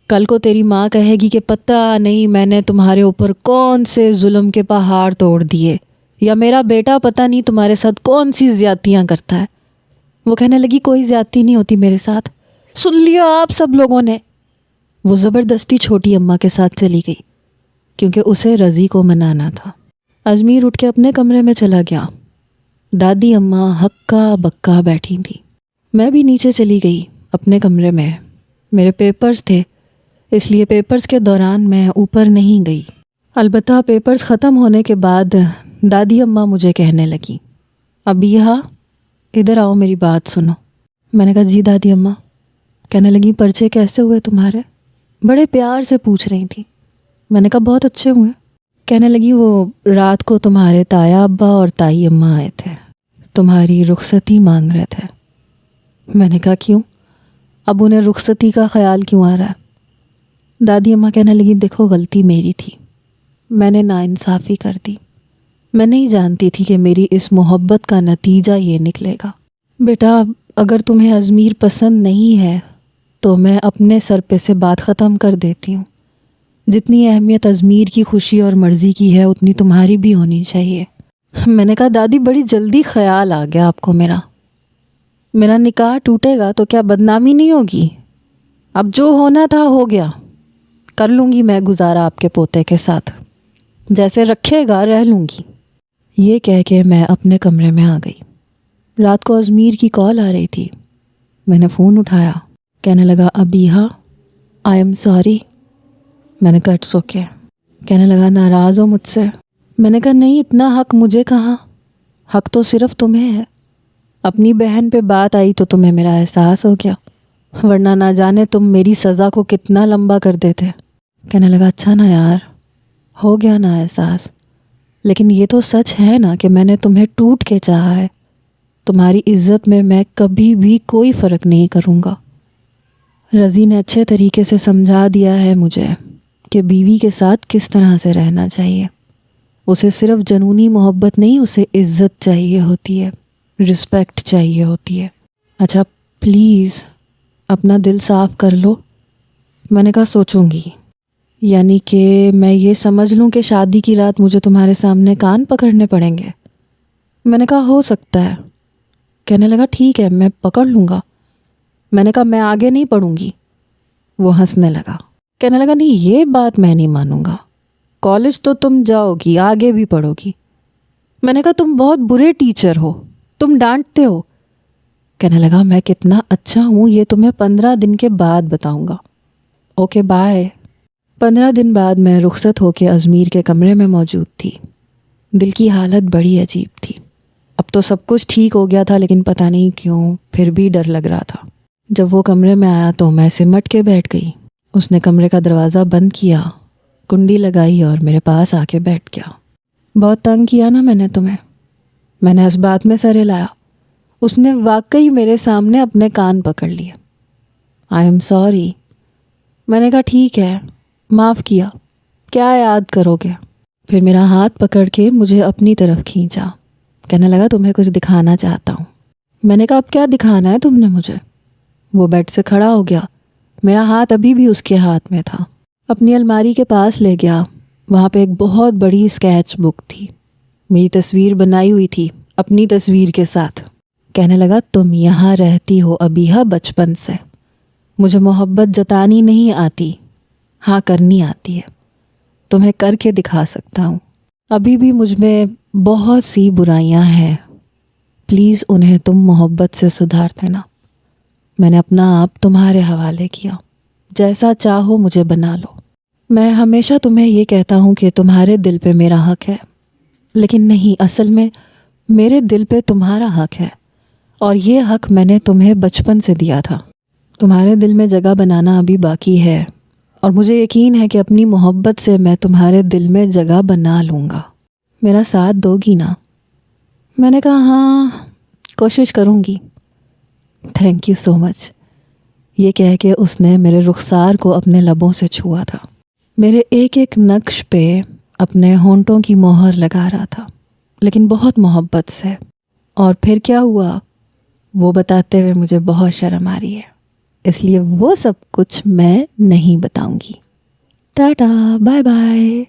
کل کو تیری ماں کہے گی کہ پتہ نہیں میں نے تمہارے اوپر کون سے ظلم کے پہاڑ توڑ دیے، یا میرا بیٹا پتہ نہیں تمہارے ساتھ کون سی زیادتیاں کرتا ہے۔ وہ کہنے لگی کوئی زیادتی نہیں ہوتی میرے ساتھ، سن لیا آپ سب لوگوں نے۔ وہ زبردستی چھوٹی اماں کے ساتھ چلی گئی کیونکہ اسے رضی کو منانا تھا۔ ازمیر اٹھ کے اپنے کمرے میں چلا گیا۔ دادی اماں ہکا بکا بیٹھی تھی۔ میں بھی نیچے چلی گئی اپنے کمرے میں، میرے پیپرز تھے اس لیے پیپرز کے دوران میں اوپر نہیں گئی۔ البتہ پیپرز ختم ہونے کے بعد دادی اماں مجھے کہنے لگی، ابیہا ادھر آؤ میری بات سنو۔ میں نے کہا جی دادی اماں۔ کہنے لگی پرچے کیسے ہوئے تمہارے؟ بڑے پیار سے پوچھ رہی تھی۔ میں نے کہا بہت اچھے ہوئے۔ کہنے لگی وہ رات کو تمہارے تایا ابا اور تائی اماں آئے تھے، تمہاری رخصتی مانگ رہے تھے۔ میں نے کہا کیوں؟ اب انہیں رخصتی کا خیال کیوں آ رہا ہے؟ دادی اماں کہنے لگی دیکھو غلطی میری تھی، میں نے ناانصافی کر دی، میں نہیں جانتی تھی کہ میری اس محبت کا نتیجہ یہ نکلے گا۔ بیٹا اگر تمہیں ازمیر پسند نہیں ہے تو میں اپنے سر پہ سے بات ختم کر دیتی ہوں۔ جتنی اہمیت ازمیر کی خوشی اور مرضی کی ہے اتنی تمہاری بھی ہونی چاہیے۔ میں نے کہا دادی بڑی جلدی خیال آ گیا آپ کو میرا نکاح ٹوٹے گا تو کیا بدنامی نہیں ہوگی؟ اب جو ہونا تھا ہو گیا، کر لوں گی میں گزارا آپ کے پوتے کے ساتھ، جیسے رکھے گا رہ لوں گی۔ یہ کہہ کے میں اپنے کمرے میں آ گئی۔ رات کو ازمیر کی کال آ رہی تھی، میں نے فون اٹھایا، کہنے لگا ابیہا آئی ایم سوری۔ میں نے کہا اٹس اوکے۔ کہنے لگا ناراض ہو مجھ سے؟ میں نے کہا نہیں، اتنا حق مجھے کہاں، حق تو صرف تمہیں ہے۔ اپنی بہن پہ بات آئی تو تمہیں میرا احساس ہو گیا، ورنہ نہ جانے تم میری سزا کو کتنا لمبا کر دیتے۔ کہنے لگا اچھا نا یار، ہو گیا نا احساس، لیکن یہ تو سچ ہے نا کہ میں نے تمہیں ٹوٹ کے چاہا ہے۔ تمہاری عزت میں کبھی بھی کوئی فرق نہیں کروں گا۔ رضی نے اچھے طریقے سے سمجھا دیا ہے مجھے کہ بیوی کے ساتھ کس طرح سے رہنا چاہیے۔ اسے صرف جنونی محبت نہیں، اسے عزت چاہیے ہوتی ہے، رسپیکٹ چاہیے ہوتی ہے۔ اچھا پلیز اپنا دل صاف کر لو۔ میں نے کہا سوچوں گی۔ یعنی کہ میں یہ سمجھ لوں کہ شادی کی رات مجھے تمہارے سامنے کان پکڑنے پڑیں گے؟ میں نے کہا ہو سکتا ہے۔ کہنے لگا ٹھیک ہے میں پکڑ لوں گا۔ میں نے کہا میں آگے نہیں پڑھوں گی۔ وہ ہنسنے لگا، کہنے لگا نہیں یہ بات میں نہیں مانوں گا، کالج تو تم جاؤ گی، آگے بھی پڑھو گی۔ میں نے کہا تم بہت برے ٹیچر ہو، تم ڈانٹتے ہو۔ کہنے لگا میں کتنا اچھا ہوں یہ تمہیں 15 دن کے بعد بتاؤں گا، اوکے بائے۔ 15 دن بعد میں رخصت ہو کے اجمیر کے کمرے میں موجود تھی۔ دل کی حالت بڑی عجیب تھی۔ اب تو سب کچھ ٹھیک ہو گیا تھا لیکن پتہ نہیں کیوں پھر بھی ڈر لگ رہا تھا۔ جب وہ کمرے میں آیا تو میں سمٹ کے بیٹھ گئی۔ اس نے کمرے کا دروازہ بند کیا، کنڈی لگائی اور میرے پاس آ کے بیٹھ گیا۔ بہت تنگ کیا نا میں نے تمہیں؟ میں نے اس بات میں سر ہلایا۔ اس نے واقعی میرے سامنے اپنے کان پکڑ لیے۔ I am sorry. میں نے کہا ٹھیک ہے، معاف کیا، کیا یاد کرو گے؟ پھر میرا ہاتھ پکڑ کے مجھے اپنی طرف کھینچا۔ کہنے لگا تمہیں کچھ دکھانا چاہتا ہوں۔ میں نے کہا اب کیا دکھانا ہے تم نے مجھے؟ وہ بیڈ سے کھڑا ہو گیا، میرا ہاتھ ابھی بھی اس کے ہاتھ میں تھا۔ اپنی الماری کے پاس لے گیا، وہاں پہ ایک بہت بڑی اسکیچ بک تھی، میری تصویر بنائی ہوئی تھی اپنی تصویر کے ساتھ۔ کہنے لگا تم یہاں رہتی ہو ابیہا بچپن سے، مجھے محبت جتانی نہیں آتی، ہاں کرنی آتی ہے، تمہیں کر کے دکھا سکتا ہوں۔ ابھی بھی مجھ میں بہت سی برائیاں ہیں، پلیز انہیں تم محبت سے سدھار دینا۔ میں نے اپنا آپ تمہارے حوالے کیا، جیسا چاہو مجھے بنا لو۔ میں ہمیشہ تمہیں یہ کہتا ہوں کہ تمہارے دل پہ میرا حق ہے، لیکن نہیں، اصل میں میرے دل پہ تمہارا حق ہے، اور یہ حق میں نے تمہیں بچپن سے دیا تھا۔ تمہارے دل میں جگہ بنانا ابھی باقی ہے، اور مجھے یقین ہے کہ اپنی محبت سے میں تمہارے دل میں جگہ بنا لوں گا۔ میرا ساتھ دو گی نا؟ میں نے کہا ہاں کوشش کروں گی۔ تھینک یو سو مچ۔ یہ کہہ کے اس نے میرے رخسار کو اپنے لبوں سے چھوا تھا، میرے ایک ایک نقش پہ اپنے ہونٹوں کی مہر لگا رہا تھا، لیکن بہت محبت سے۔ اور پھر کیا ہوا وہ بتاتے ہوئے مجھے بہت شرم آ رہی ہے، اس لیے وہ سب کچھ میں نہیں بتاؤں گی۔ Tata, bye bye.